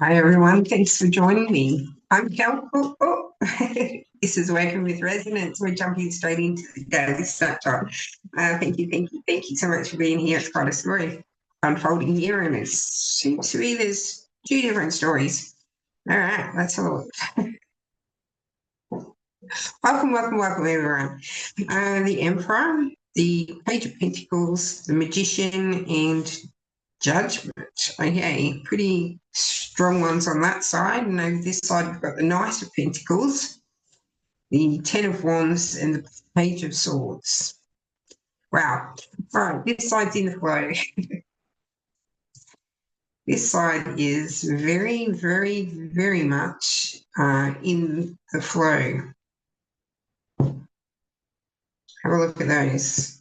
Hi everyone, thanks for joining me. I'm Cal. This is Working with Resonance. We're jumping straight into the daily snapshot. Thank you so much for being here. It's quite a story unfolding here, and it seems to be there's two different stories. All right, let's have a look. Welcome, everyone. The Emperor, the Page of Pentacles, the Magician, and Judgment. Okay, pretty strong ones on that side. And over this side, we've got the Knight of Pentacles, the Ten of Wands, and the Page of Swords. Wow. All right, this side's in the flow. This side is very much in the flow. Have a look at those.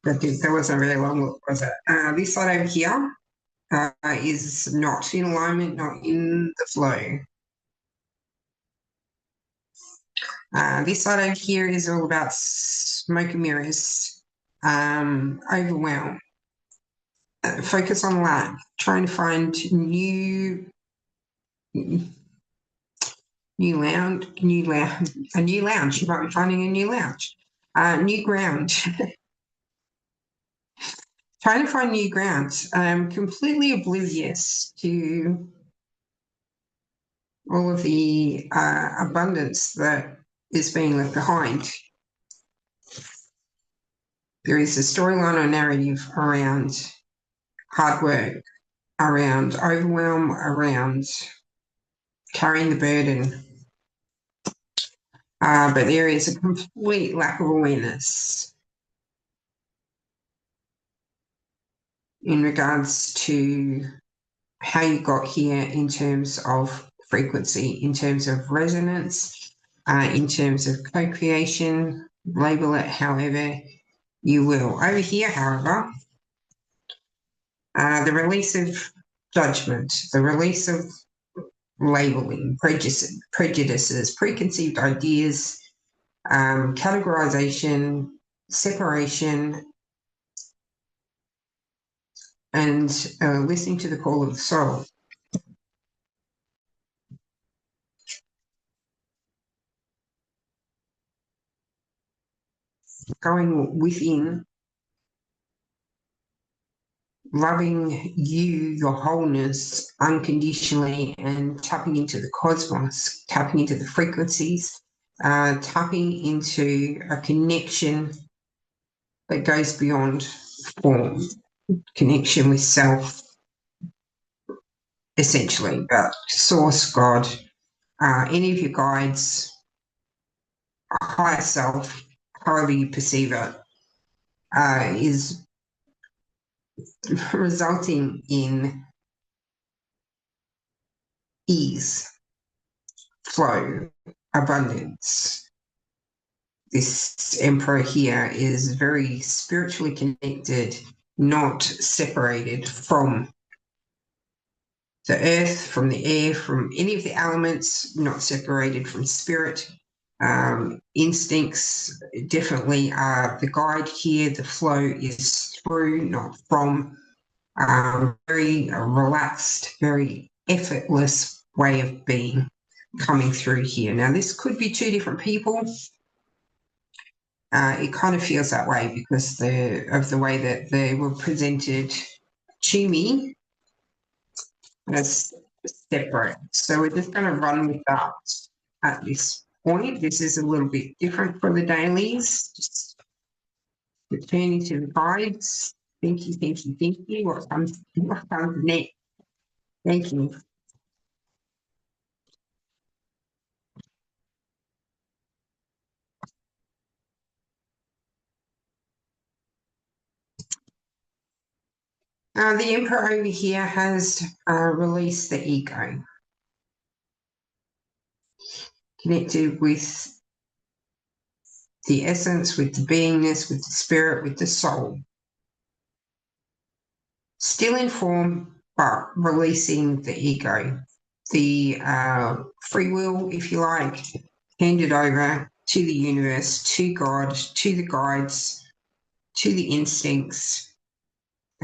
That wasn't a really long look, was it? This side over here is not in alignment, not in the flow. This side over here is all about smoke and mirrors, overwhelm. Focus on lack, trying to find a new lounge. You might be finding a new lounge, new ground. Trying to find new ground. Completely oblivious to all of the abundance that is being left behind. There is a storyline or narrative around hard work, around overwhelm, around carrying the burden. But there is a complete lack of awareness in regards to how you got here in terms of frequency, in terms of resonance, in terms of co-creation, label it however you will. Over here, however, the release of judgment, the release of labeling, prejudices, preconceived ideas, categorization, separation, and listening to the call of the soul. Going within, loving you, your wholeness, unconditionally, and tapping into the cosmos, tapping into the frequencies, tapping into a connection that goes beyond form, connection with self, essentially, but source, God, any of your guides, higher self, however you perceive it, is resulting in ease, flow, abundance. This Emperor here is very spiritually connected, not separated from the earth, from the air, from any of the elements, not separated from spirit. Instincts definitely are the guide here. The flow is through, not from. Very relaxed, very effortless way of being coming through here. Now, this could be two different people. It kind of feels that way because of the way that they were presented to me as separate. So we're just going to run with that at this point. This is a little bit different for the dailies. Just returning to the guides. Thank you. What comes next? Thank you. The Emperor over here has released the ego, connected with the essence, with the beingness, with the spirit, with the soul. Still in form, but releasing the ego, the free will, if you like, handed over to the universe, to God, to the guides, to the instincts,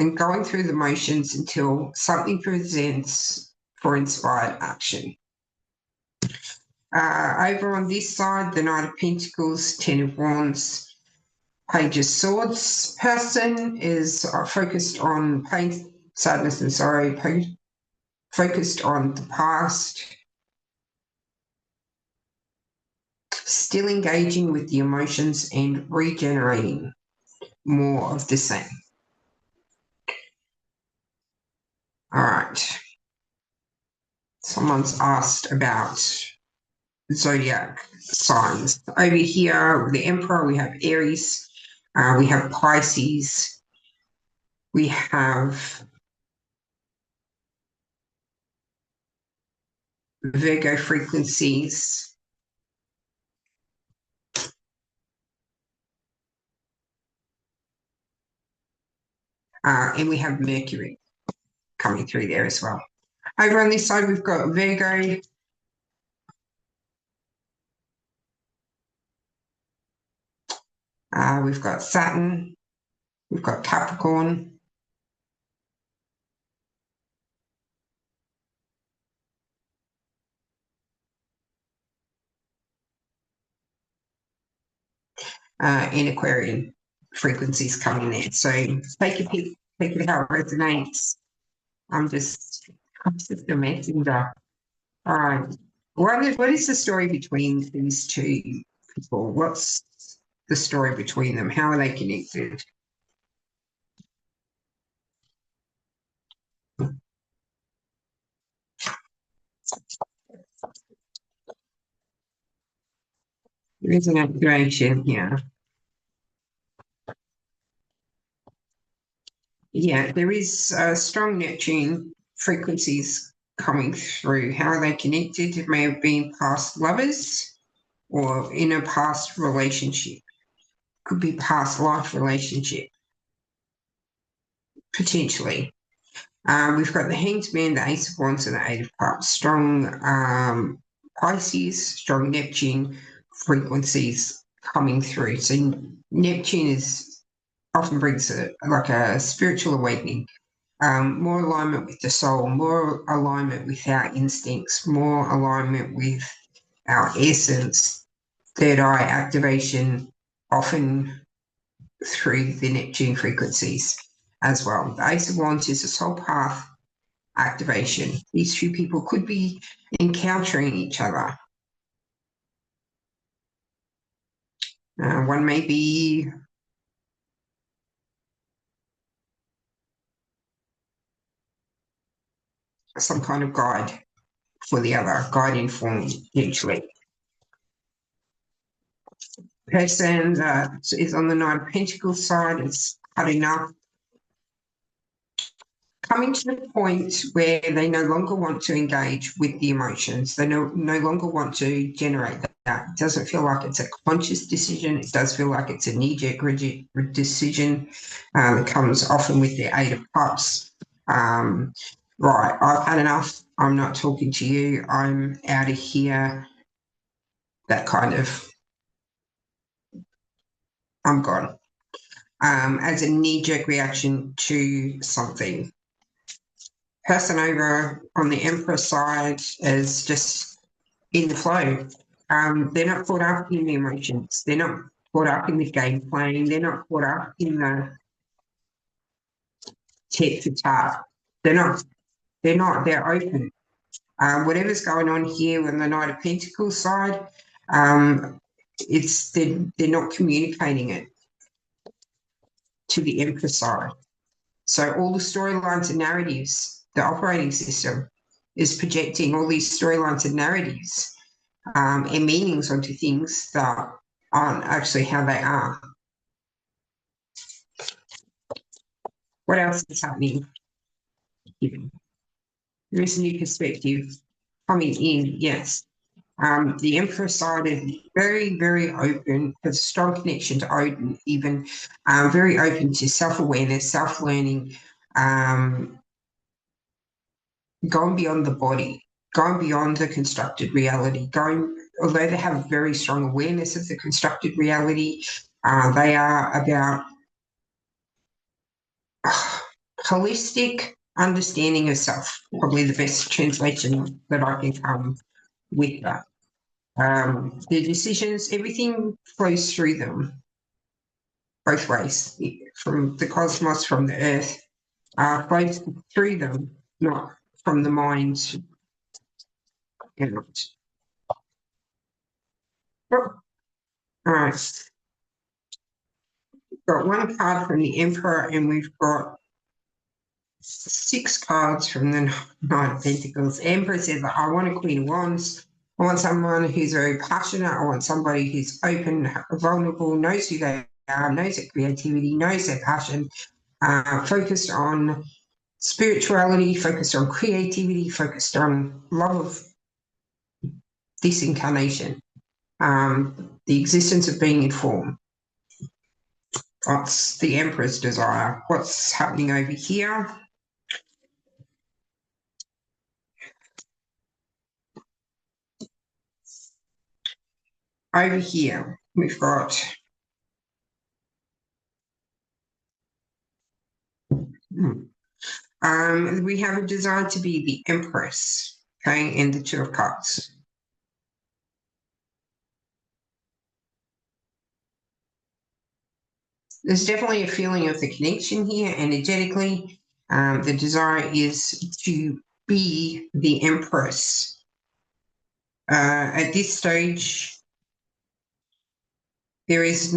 and going through the motions until something presents for inspired action. Over on this side, the Knight of Pentacles, Ten of Wands, Page of Swords person is focused on pain, sadness and sorrow, focused on the past, still engaging with the emotions and regenerating, more of the same. All right. Someone's asked about zodiac signs. Over here, the Emperor, we have Aries, we have Pisces, we have Virgo frequencies, and we have Mercury coming through there as well. Over on this side, we've got Virgo, we've got Saturn, we've got Capricorn, and Aquarian frequencies coming there. So take it how it resonates. I'm just a messenger. All right. What is the story between these two people? What's the story between them? How are they connected? There is an activation here. Yeah, there is strong Neptune frequencies coming through. How are they connected? It may have been past lovers or in a past relationship. Could be past life relationship, potentially. We've got the Hanged Man, the Ace of Wands, and the Eight of Cups. Strong Pisces, strong Neptune frequencies coming through. So Neptune often brings a spiritual awakening, more alignment with the soul, more alignment with our instincts, more alignment with our essence. Third eye activation, often through the Neptune frequencies as well. The Ace of Wands is a soul path activation. These two people could be encountering each other. One may be some kind of guide for the other, guide informed potentially. Person that is on the Knight of Pentacles side is had enough, coming to the point where they no longer want to engage with the emotions. They no longer want to generate that. It doesn't feel like it's a conscious decision. It does feel like it's a knee-jerk decision. It comes often with the Eight of Cups. Right, I've had enough. I'm not talking to you. I'm out of here. That kind of, I'm gone. As a knee-jerk reaction to something. Person over on the Emperor side is just in the flow. They're not caught up in the emotions. They're not caught up in the game playing. They're not caught up in the tit for tat. They're they're open. Whatever's going on here with the Knight of Pentacles side, they're not communicating it to the Emperor side. So all the storylines and narratives, the operating system is projecting all these storylines and narratives and meanings onto things that aren't actually how they are. What else is happening? There is a new perspective coming in, yes. The Emperor side is very, very open, has a strong connection to Odin, even very open to self-awareness, self-learning, going beyond the body, going beyond the constructed reality, although they have very strong awareness of the constructed reality, they are about holistic understanding of self, probably the best translation that I can come with that. The decisions, everything flows through them both ways, from the cosmos, from the earth, flows through them, not from the mind out. Oh, all right. We've got one card from the Emperor, and we've got 6 cards from the Nine of Pentacles. Emperor says, I want a Queen of Wands. I want someone who's very passionate. I want somebody who's open, vulnerable, knows who they are, knows their creativity, knows their passion, focused on spirituality, focused on creativity, focused on love of this incarnation, the existence of being in form. That's the Emperor's desire. What's happening over here? Over here, we've got we have a desire to be the Empress, okay, and the Two of Cups. There's definitely a feeling of the connection here energetically. The desire is to be the Empress. At this stage, there is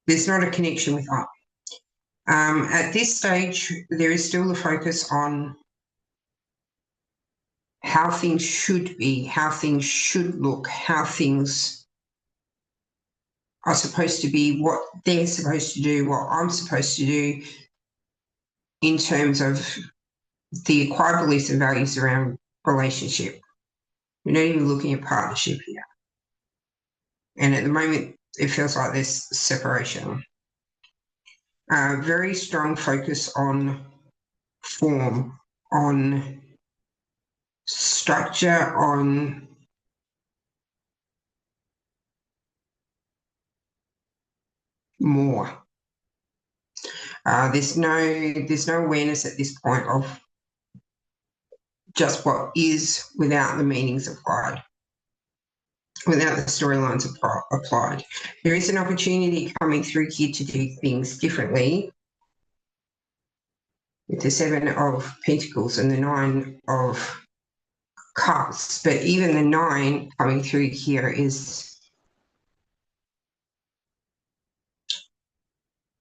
there's not a connection with that. At this stage, there is still the focus on how things should be, how things should look, how things are supposed to be, what they're supposed to do, what I'm supposed to do in terms of the acquired beliefs and values around relationship. We're not even looking at partnership here. And at the moment, it feels like there's separation. Very strong focus on form, on structure, on more. There's no awareness at this point of just what is without the meanings applied, without the storylines applied. There is an opportunity coming through here to do things differently with the 7 of Pentacles and the 9 of Cups. But even the 9 coming through here is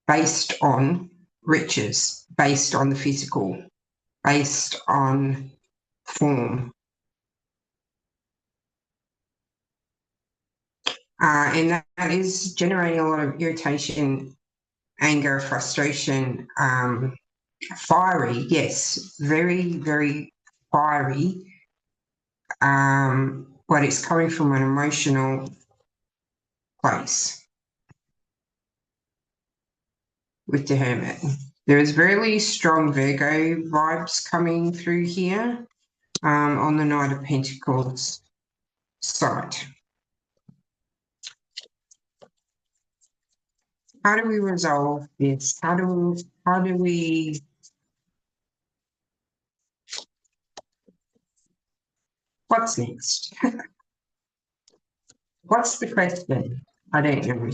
based on riches, based on the physical, based on form. And that is generating a lot of irritation, anger, frustration, fiery, yes, very, very fiery, but it's coming from an emotional place with the Hermit. There is very strong Virgo vibes coming through here on the Knight of Pentacles side. How do we resolve this? How do we what's next? What's the question? I don't know.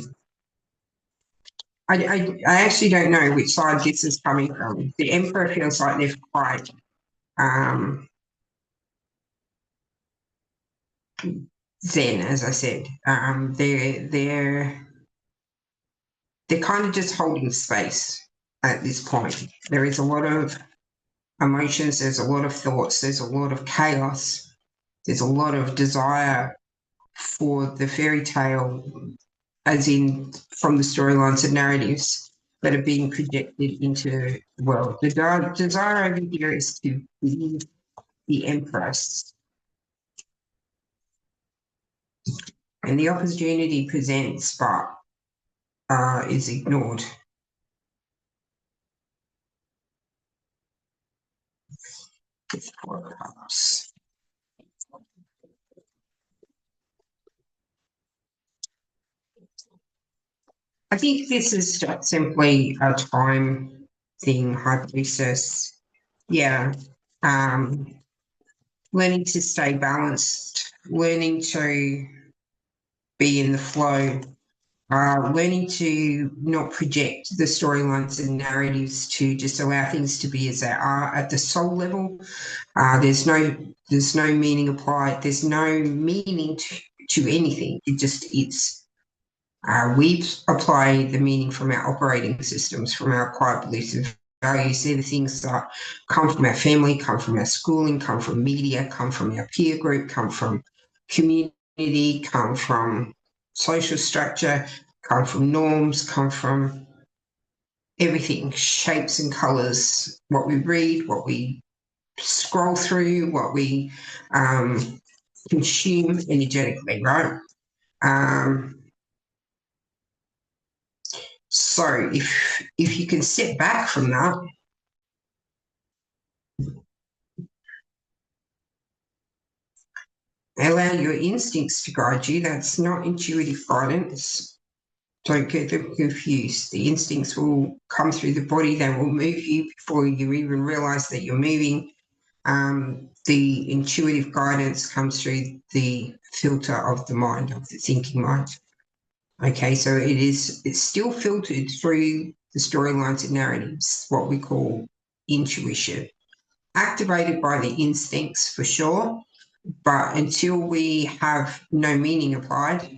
I actually don't know which side this is coming from. The Emperor feels like they're quite zen, as I said. They're kind of just holding space at this point. There is a lot of emotions, there's a lot of thoughts, there's a lot of chaos, there's a lot of desire for the fairy tale, as in from the storylines and narratives that are being projected into the world. The desire over here is to be the Empress. And the opportunity presents, but is ignored. Four of Cups. I think this is just simply a time thing, hypothesis. Yeah. Um, Learning to stay balanced, learning to be in the flow, learning to not project the storylines and narratives, to just allow things to be as they are at the soul level. There's no meaning applied. There's no meaning to anything. It just is. We apply the meaning from our operating systems, from our acquired beliefs and values. They're the things that come from our family, come from our schooling, come from media, come from our peer group, come from community, come from social structure, come from norms, come from everything, shapes and colours, what we read, what we scroll through, what we consume energetically, right? Um, So if you can step back from that, allow your instincts to guide you, that's not intuitive guidance. Don't get them confused. The instincts will come through the body, they will move you before you even realize that you're moving. The intuitive guidance comes through the filter of the mind, of the thinking mind. Okay, so it's still filtered through the storylines and narratives, what we call intuition. Activated by the instincts for sure, but until we have no meaning applied,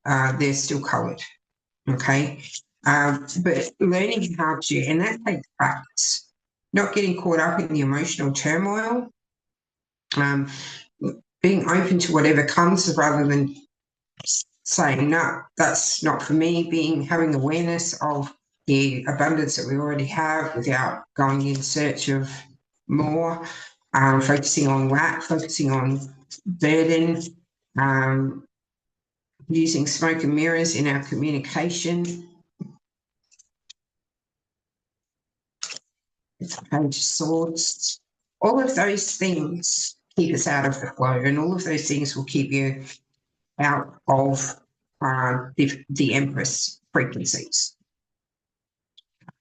they're still coloured. Okay, but learning how to, and that takes practice, not getting caught up in the emotional turmoil, um, being open to whatever comes rather than saying, no, that's not for me, having awareness of the abundance that we already have without going in search of more, focusing on lack, focusing on burden, um, using smoke and mirrors in our communication. It's a page of swords. All of those things keep us out of the flow, and all of those things will keep you out of the Empress frequencies.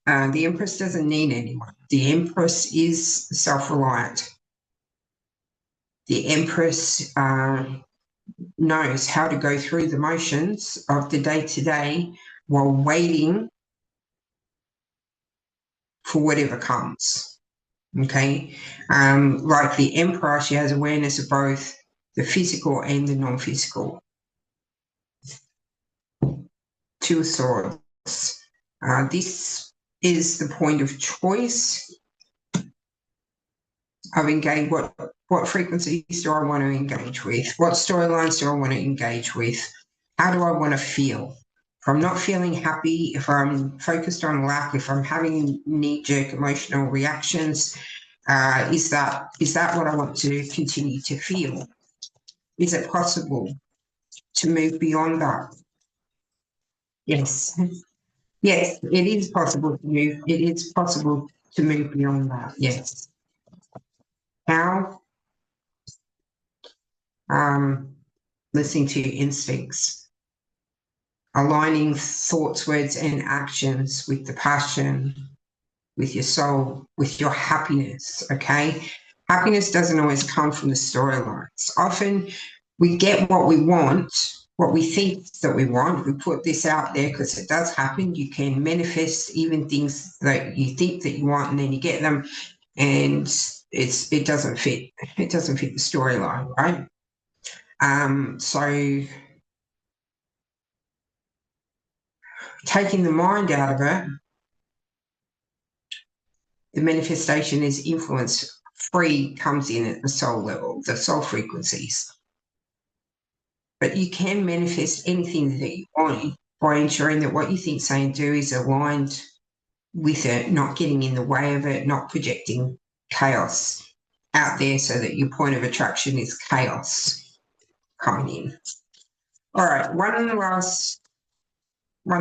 The Empress doesn't need anyone. The Empress is self-reliant. The Empress knows how to go through the motions of the day-to-day while waiting for whatever comes. Okay? Like the Emperor, she has awareness of both the physical and the non-physical. Two of Swords. This is the point of choice of engage. What frequencies do I want to engage with? What storylines do I want to engage with? How do I want to feel? If I'm not feeling happy, if I'm focused on lack, if I'm having knee-jerk emotional reactions, is that what I want to continue to feel? Is it possible to move beyond that? Yes. Yes, it is possible to move. It is possible to move beyond that. Yes. How? Listening to your instincts, aligning thoughts, words, and actions with the passion, with your soul, with your happiness. Okay. Happiness doesn't always come from the storylines. Often we get what we want, what we think that we want. We put this out there because it does happen. You can manifest even things that you think that you want, and then you get them, and it doesn't fit. It doesn't fit the storyline, right? So taking the mind out of it, the manifestation is influence free, comes in at the soul level, the soul frequencies. But you can manifest anything that you want by ensuring that what you think, say, and do is aligned with it, not getting in the way of it, not projecting chaos out there so that your point of attraction is chaos coming in. All right, one last. I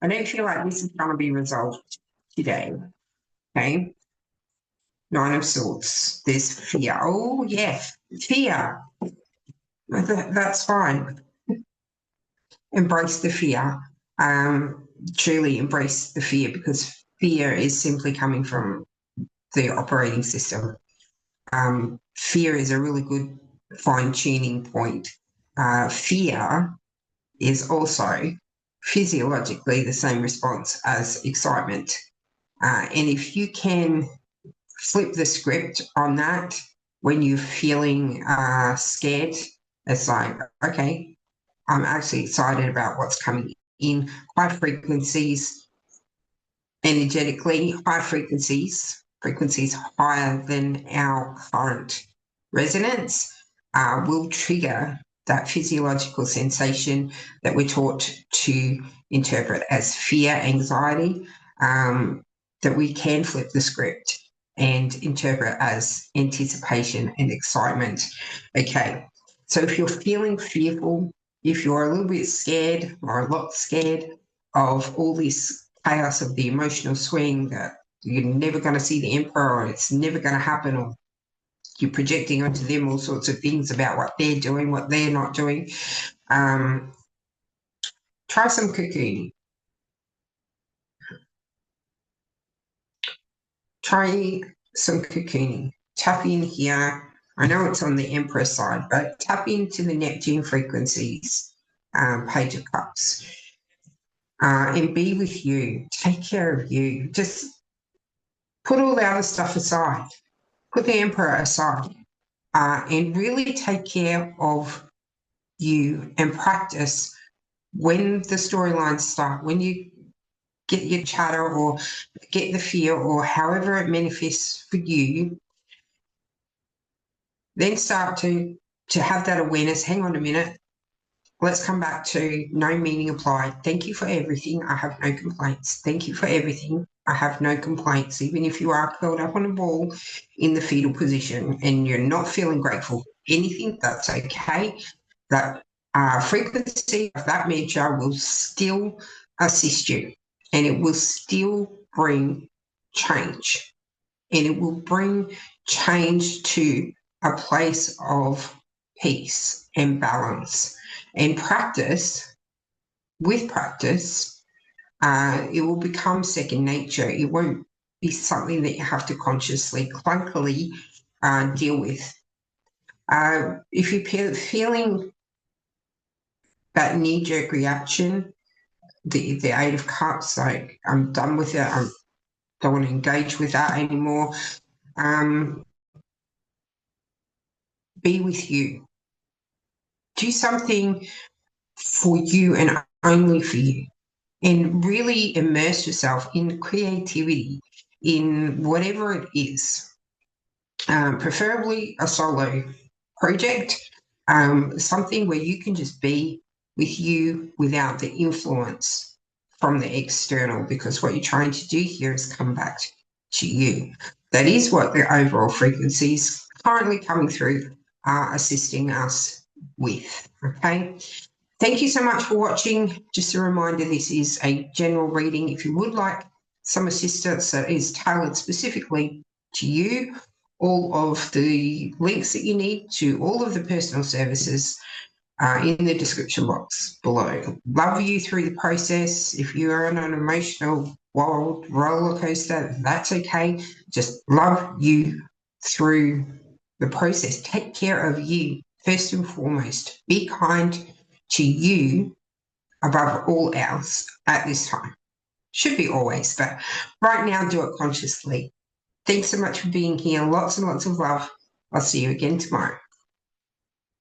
don't feel like this is going to be resolved today. Okay. 9 of Swords. There's fear. Oh, yeah, fear. That's fine. embrace the fear. Truly embrace the fear, because fear is simply coming from the operating system. Fear is a really good fine-tuning point. Fear is also physiologically the same response as excitement. And if you can flip the script on that when you're feeling scared, it's like, okay, I'm actually excited about what's coming in. High frequencies, energetically, high frequencies higher than our current resonance will trigger that physiological sensation that we're taught to interpret as fear, anxiety, that we can flip the script and interpret as anticipation and excitement. Okay, so if you're feeling fearful, if you're a little bit scared or a lot scared of all this chaos of the emotional swing, that you're never going to see the emperor, or it's never going to happen, or you're projecting onto them all sorts of things about what they're doing, what they're not doing, try some cocooning. Try some cocooning. Tap in here. I know it's on the Emperor side, but tap into the Neptune frequencies, Page of Cups, and be with you. Take care of you. Just put all the other stuff aside. Put the Emperor aside, and really take care of you and practice when the storylines start, when you get your chatter or get the fear or however it manifests for you, then start to have that awareness. Hang on a minute. Let's come back to no meaning applied. Thank you for everything. I have no complaints. Thank you for everything. I have no complaints. Even if you are curled up on a ball in the fetal position and you're not feeling grateful for anything, that's okay. That frequency of that measure will still assist you, and it will still bring change. And it will bring change to a place of peace and balance. And practice, with practice, it will become second nature. It won't be something that you have to consciously, clunkily deal with. If you're feeling that knee-jerk reaction, the Eight of Cups, like, I'm done with it, I don't want to engage with that anymore, be with you. Do something for you and only for you, and really immerse yourself in creativity, in whatever it is, preferably a solo project, something where you can just be with you without the influence from the external, because what you're trying to do here is come back to you. That is what the overall frequencies currently coming through are assisting us with. Okay. Thank you so much for watching. Just a reminder, this is a general reading. If you would like some assistance that is tailored specifically to you, all of the links that you need to all of the personal services are in the description box below. Love you through the process. If you are on an emotional wild roller coaster, that's okay. Just love you through the process. Take care of you first and foremost. Be kind to you above all else at this time. Should be always, but right now do it consciously. Thanks so much for being here. Lots and lots of love. I'll see you again tomorrow.